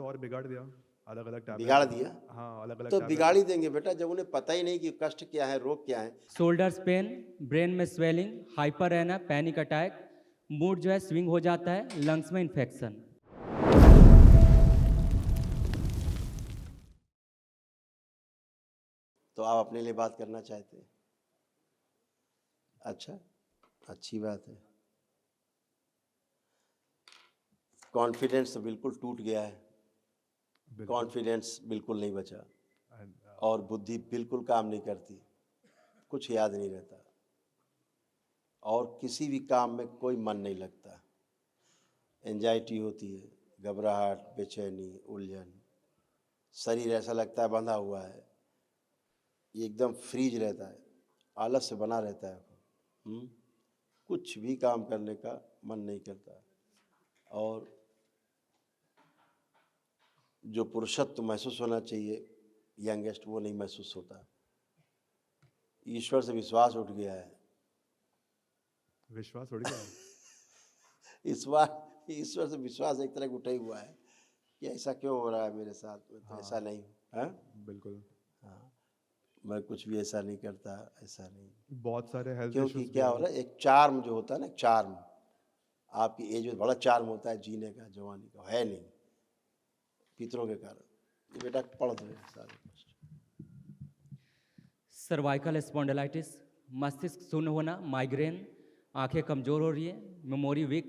और बिगाड़ दिया, अलग अलग टैबलेट। बिगाड़ दिया। हाँ, अलग अलग तो टैबलेट। बिगाड़ ही देंगे बेटा, जब उन्हें पता ही नहीं कि कष्ट क्या है, रोग क्या है। शोल्डर्स पेन, ब्रेन में स्वेलिंग, हाइपर रहना, पैनिक अटैक, मूड जो है स्विंग हो जाता है, लंग्स में इन्फेक्शन। तो आप अपने लिए बात करना चाहते हैं? अच्छा, अच्छी बात है। कॉन्फिडेंस तो बिल्कुल टूट गया है, कॉन्फिडेंस बिल्कुल नहीं बचा, और बुद्धि बिल्कुल काम नहीं करती, कुछ याद नहीं रहता, और किसी भी काम में कोई मन नहीं लगता। एंजाइटी होती है, घबराहट, बेचैनी, उलझन, शरीर ऐसा लगता है बंधा हुआ है, ये एकदम फ्रीज रहता है, आलस से बना रहता है। कुछ भी काम करने का मन नहीं करता, और जो पुरुषत्व महसूस होना चाहिए यंगेस्ट, वो नहीं महसूस होता। ईश्वर से विश्वास उठ गया है। विश्वास उड़ गया। इस बार ईश्वर से विश्वास एक तरह उठा ही हुआ है कि ऐसा क्यों हो रहा है मेरे साथ में, तो ऐसा नहीं है। बिल्कुल। हाँ, मैं कुछ भी ऐसा नहीं करता, ऐसा नहीं। बहुत सारे हेल्थ क्योंकि इश्यूज क्या हो रहा है, एक चार्म जो होता है ना, चार्म, आपकी एज में बड़ा चार्म होता है जीने का, जवानी का, है नहीं पितरों के कारण। ये बेटा पढ़ दो सारे कष्ट। सर्वाइकल स्पॉन्डिलाइटिस, मस्तिष्क शून्य होना, माइग्रेन, आंखें कमजोर हो रही है, memory weak,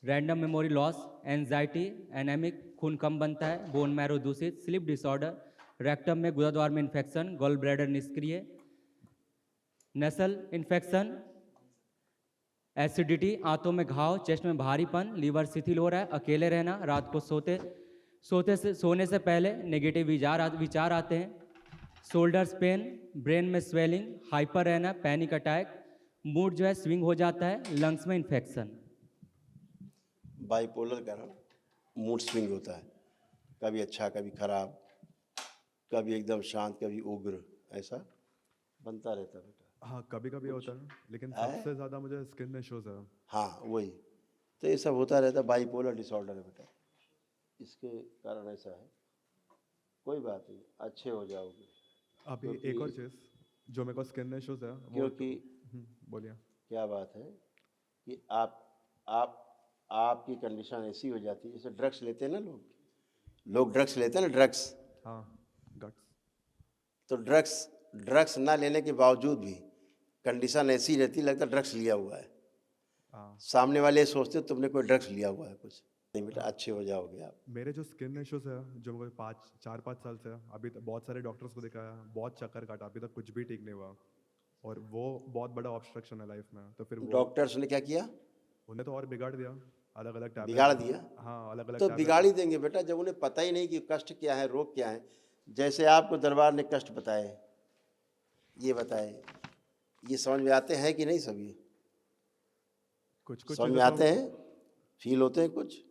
random memory loss, anxiety, anaemic, खून कम बनता है, बोन मैरो दूषित, स्लीप डिसऑर्डर, रेक्टम में गुदाद्वार में इन्फेक्शन, गॉल ब्लैडर निष्क्रिय, नसल इन्फेक्शन, एसिडिटी, आंतों में घाव, चेस्ट में भारीपन, लीवर शिथिल हो रहा है, अकेले रहना, रात को सोने से पहले नेगेटिव विचार आते हैं, शोल्डर्स पेन, ब्रेन में स्वेलिंग, हाइपर रहना, पैनिक अटैक, मूड जो है स्विंग हो जाता है, लंग्स में इन्फेक्शन। बाइपोलर कारण मूड स्विंग होता है, कभी अच्छा कभी खराब, कभी एकदम शांत कभी उग्र, ऐसा बनता रहता है बेटा। हाँ, कभी कभी होता है, लेकिन है? सबसे ज़्यादा मुझे स्किन इश्यूज है। हाँ वही, तो ये सब होता रहता है, बाइपोलर डिसऑर्डर है बेटा, इसके कारण ऐसा है। कोई बात नहीं, अच्छे हो जाओगे। अभी एक और चीज़ जो मेरे को स्किन इश्यूज है वो क्योंकि बोलिए। क्या बात है कि आपकी कंडीशन ऐसी हो जाती है, जैसे ड्रग्स लेते हैं ना लोग ड्रग्स लेते हैं ना, ड्रग्स। हाँ, गट्स। तो ड्रग्स ना लेने के बावजूद भी कंडीशन ऐसी रहती, लगता है ड्रग्स लिया हुआ है। हाँ, सामने वाले सोचते तुमने कोई ड्रग्स लिया हुआ है, कुछ नहीं बेटा, अच्छे हो जाओगे आप। मेरे जो स्किन इश्यूज है जो मेरे को 4-5 साल से है, अभी तक बहुत सारे डॉक्टर्स को दिखाया, बहुत चक्कर काटा, अभी तक कुछ भी ठीक नहीं हुआ, और वो बहुत बड़ा ऑब्स्ट्रक्शन है लाइफ में। तो फिर वो डॉक्टर्स ने क्या किया? उन्हें तो और बिगाड़ दिया, अलग अलग टैबलेट बिगाड़ दिया। हाँ, अलग अलग तो टैबलेट। बिगाड़ ही देंगे बेटा, जब उन्हें पता ही नहीं कि कष्ट क्या है, रोग क्या है। जैसे आपको दरबार ने कष्ट बताए, ये बताए, ये समझ में आते हैं कि नहीं? सब ये कुछ कुछ समझ में चीज़ें आते हैं, फील होते हैं कुछ,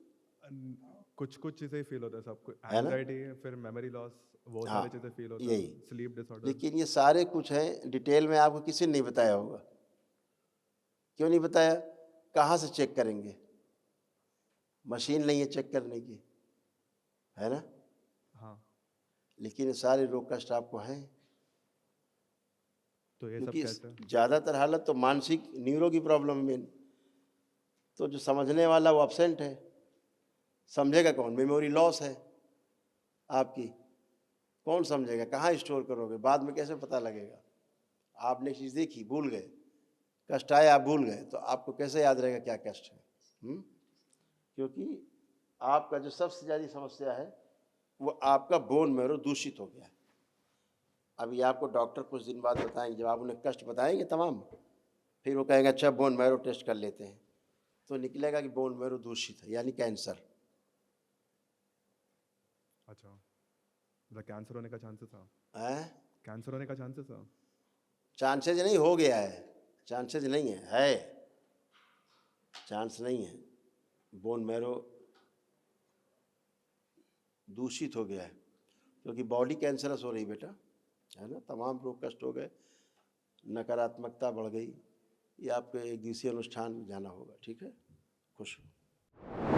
कुछ चीज़ें ही फील होता है सबको, है ना? एंजाइटी, फिर मेमोरी लॉस, वो हाँ, सारी चीज़ें फील होता यही। है, स्लीप डिसऑर्डर। लेकिन ये सारे कुछ हैं, डिटेल में आपको किसी ने नहीं बताया होगा। क्यों नहीं बताया? कहाँ से चेक करेंगे? मशीन नहीं है चेक करने की, है ना? हाँ, लेकिन ये सारे रोग कष्ट आपको हैं, तो ये सब क्योंकि कैसे? ज़्यादातर हालत तो मानसिक न्यूरो की प्रॉब्लम में। तो जो समझने वाला वो एब्सेंट है, समझेगा कौन? मेमोरी लॉस है आपकी, कौन समझेगा? कहाँ स्टोर करोगे? बाद में कैसे पता लगेगा? आपने चीज़ देखी, भूल गए, कष्ट आया आप भूल गए, तो आपको कैसे याद रहेगा क्या कष्ट है? क्योंकि आपका जो सबसे ज़्यादा समस्या है वो आपका बोन मैरो दूषित हो गया है। अभी आपको डॉक्टर कुछ दिन बाद बताएंगे, जब आप उन्हें कष्ट बताएंगे तमाम, फिर वो कहेंगे अच्छा बोन मैरो टेस्ट कर लेते हैं, तो निकलेगा कि बोन मैरो दूषित है, यानी कैंसर। अच्छा, मतलब कैंसर होने का चांसेस है? कैंसर होने का चांसेस है? चांसेज नहीं, हो गया है। चांसेज नहीं है, चांस नहीं है। बोन मैरो दूषित हो गया है, क्योंकि बॉडी कैंसरस हो रही बेटा, है ना? तमाम रोग कष्ट हो गए, नकारात्मकता बढ़ गई। ये आपके एक दिवसीय अनुष्ठान में जाना होगा, ठीक है? खुश हो।